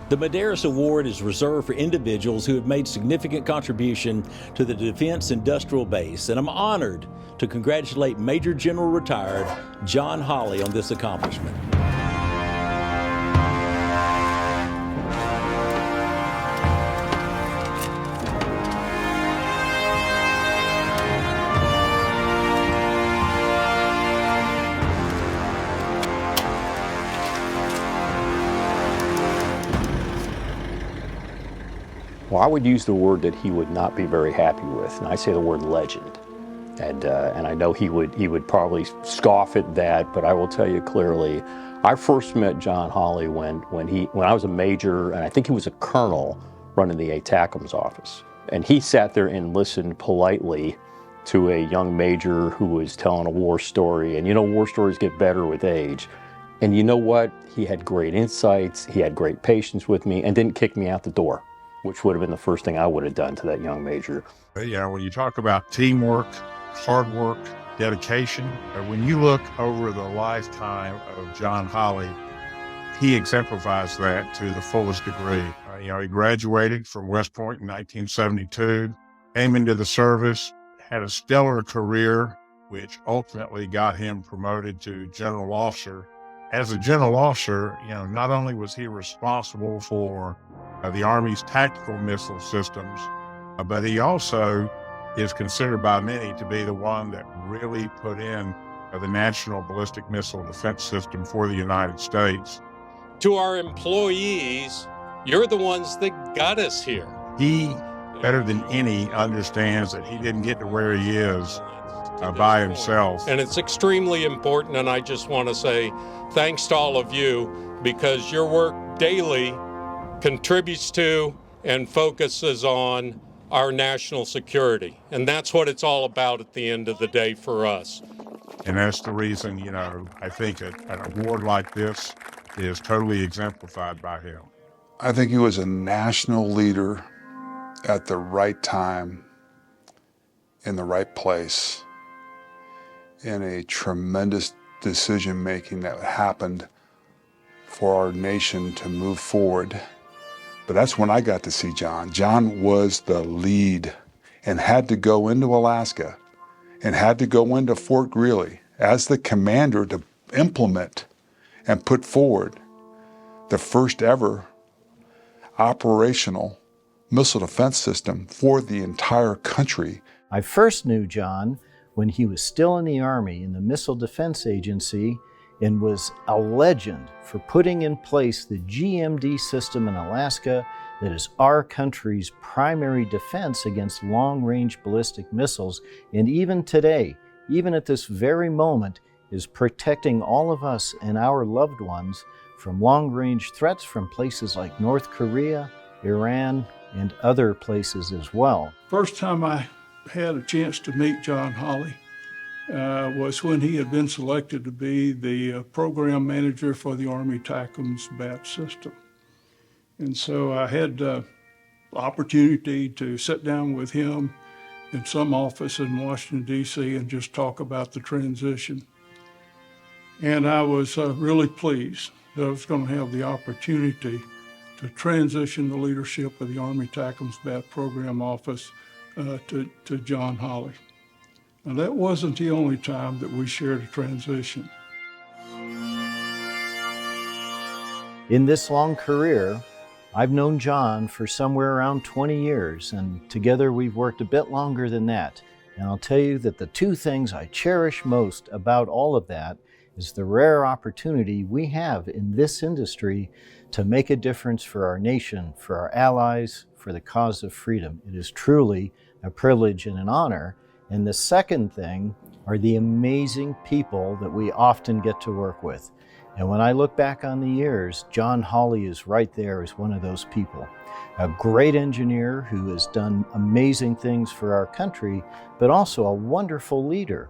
The Medaris Award is reserved for individuals who have made significant contribution to the Defense Industrial Base, and I'm honored to congratulate Major General Retired John Hawley on this accomplishment. Well, I would use the word that he would not be very happy with, and I say the word legend. And I know he would probably scoff at that, but I will tell you clearly, I first met John Hawley when I was a major, and I think he was a colonel running the ATACM's office. And he sat there and listened politely to a young major who was telling a war story. And you know, war stories get better with age. And you know what? He had great insights, he had great patience with me, and didn't kick me out the door, which would have been the first thing I would have done to that young major. Yeah, when you talk about teamwork, hard work, dedication, when you look over the lifetime of John Hawley, he exemplifies that to the fullest degree. He graduated from West Point in 1972, came into the service, had a stellar career, which ultimately got him promoted to general officer. As a general officer, not only was he responsible for the Army's tactical missile systems, but he also is considered by many to be the one that really put in the National Ballistic Missile Defense System for the United States. To our employees, you're the ones that got us here. He, better than any, understands that he didn't get to where he is by himself. And it's extremely important, and I just want to say thanks to all of you, because your work daily contributes to and focuses on our national security. And that's what it's all about at the end of the day for us. And that's the reason, I think an award like this is totally exemplified by him. I think he was a national leader at the right time, in the right place, in a tremendous decision-making that happened for our nation to move forward. But that's when I got to see John. John was the lead and had to go into Alaska and had to go into Fort Greely as the commander to implement and put forward the first ever operational missile defense system for the entire country. I first knew John when he was still in the Army in the Missile Defense Agency and was a legend for putting in place the GMD system in Alaska that is our country's primary defense against long-range ballistic missiles, and even today, even at this very moment, is protecting all of us and our loved ones from long-range threats from places like North Korea, Iran, and other places as well. First time I had a chance to meet John Hawley was when he had been selected to be the program manager for the Army TACM's BAT system. And so I had the opportunity to sit down with him in some office in Washington, D.C. and just talk about the transition. And I was really pleased that I was going to have the opportunity to transition the leadership of the Army TACM's BAT program office to John Hawley. Now, that wasn't the only time that we shared a transition. In this long career, I've known John for somewhere around 20 years, and together we've worked a bit longer than that. And I'll tell you that the two things I cherish most about all of that is the rare opportunity we have in this industry to make a difference for our nation, for our allies, for the cause of freedom. It is truly a privilege and an honor. And the second thing are the amazing people that we often get to work with. And when I look back on the years, John Hawley is right there as one of those people. A great engineer who has done amazing things for our country, but also a wonderful leader.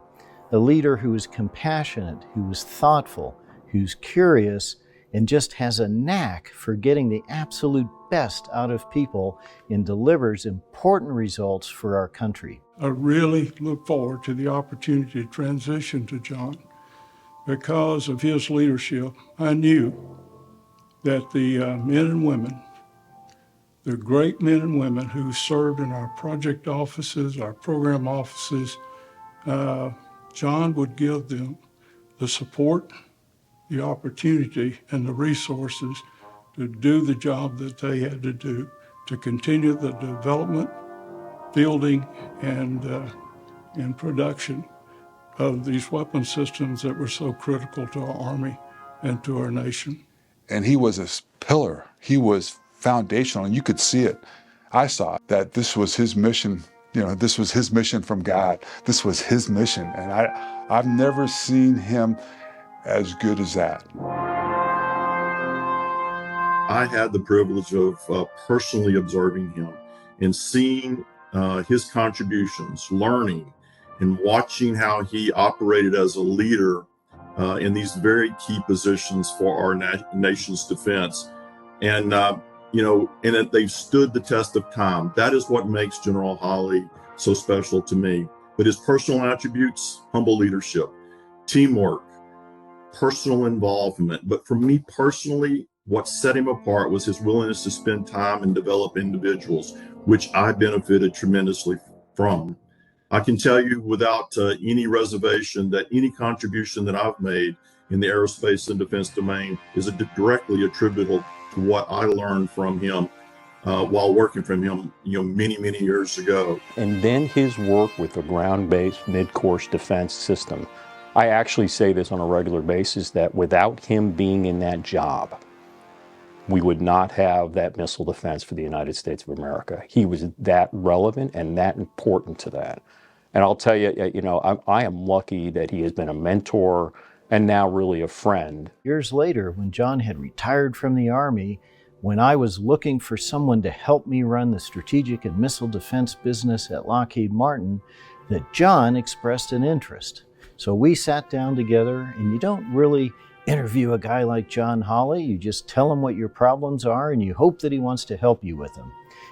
A leader who is compassionate, who is thoughtful, who's curious, and just has a knack for getting the absolute best out of people and delivers important results for our country. I really look forward to the opportunity to transition to John. Because of his leadership, I knew that the men and women the great men and women who served in our project offices, our program offices, John would give them the support, the opportunity, and the resources to do the job that they had to do, to continue the development, fielding, and production of these weapon systems that were so critical to our Army and to our nation. And he was a pillar. He was foundational, and you could see it. I saw it, that this was his mission. You know, this was his mission from God. This was his mission, and I've never seen him as good as that. I had the privilege of personally observing him and seeing his contributions, learning, and watching how he operated as a leader in these very key positions for our nation's defense. And, and they've stood the test of time. That is what makes General Holley so special to me. But his personal attributes, humble leadership, teamwork, personal involvement. But for me personally, what set him apart was his willingness to spend time and develop individuals, which I benefited tremendously from. I can tell you without any reservation that any contribution that I've made in the aerospace and defense domain is directly attributable to what I learned from him while working from him, many, many years ago. And then his work with the ground-based mid-course defense system. I actually say this on a regular basis, that without him being in that job, we would not have that missile defense for the United States of America. He was that relevant and that important to that. And I'll tell you, I am lucky that he has been a mentor and now really a friend. Years later, when John had retired from the Army, when I was looking for someone to help me run the strategic and missile defense business at Lockheed Martin, that John expressed an interest. So we sat down together, and you don't really interview a guy like John Holley. You just tell him what your problems are, and you hope that he wants to help you with them.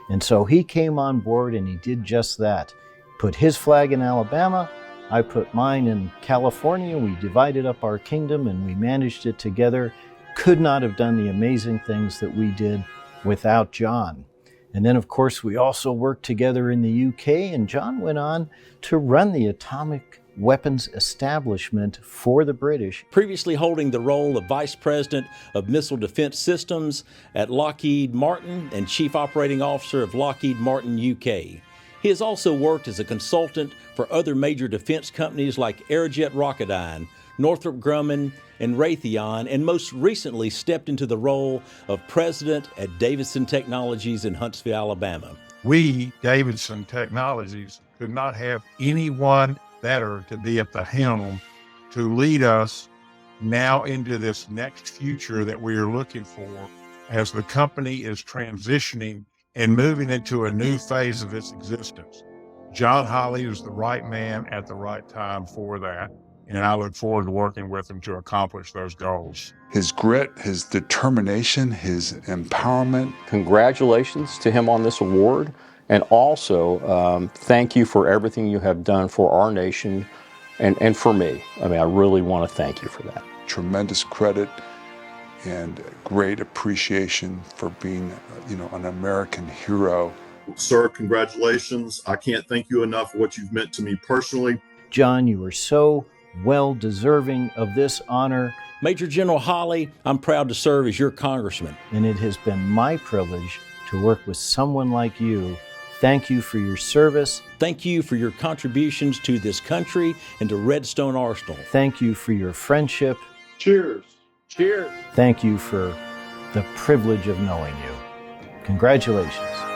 And so he came on board, and he did just that. Put his flag in Alabama, I put mine in California. We divided up our kingdom, and we managed it together. Could not have done the amazing things that we did without John. And then, of course, we also worked together in the UK, and John went on to run the atomic weapons establishment for the British. Previously holding the role of Vice President of Missile Defense Systems at Lockheed Martin and Chief Operating Officer of Lockheed Martin UK. He has also worked as a consultant for other major defense companies like Aerojet Rocketdyne, Northrop Grumman, and Raytheon, and most recently stepped into the role of president at Davidson Technologies in Huntsville, Alabama. We, Davidson Technologies, could not have anyone better to be at the helm to lead us now into this next future that we are looking for as the company is transitioning and moving into a new phase of its existence. John Holley is the right man at the right time for that, and I look forward to working with him to accomplish those goals. His grit, his determination, his empowerment. Congratulations to him on this award, and also thank you for everything you have done for our nation and for me. I mean, I really want to thank you for that. Tremendous credit and great appreciation for being, an American hero. Sir, congratulations. I can't thank you enough for what you've meant to me personally. John, you are so well deserving of this honor. Major General Holley, I'm proud to serve as your congressman. And it has been my privilege to work with someone like you. Thank you for your service. Thank you for your contributions to this country and to Redstone Arsenal. Thank you for your friendship. Cheers. Cheers. Thank you for the privilege of knowing you. Congratulations.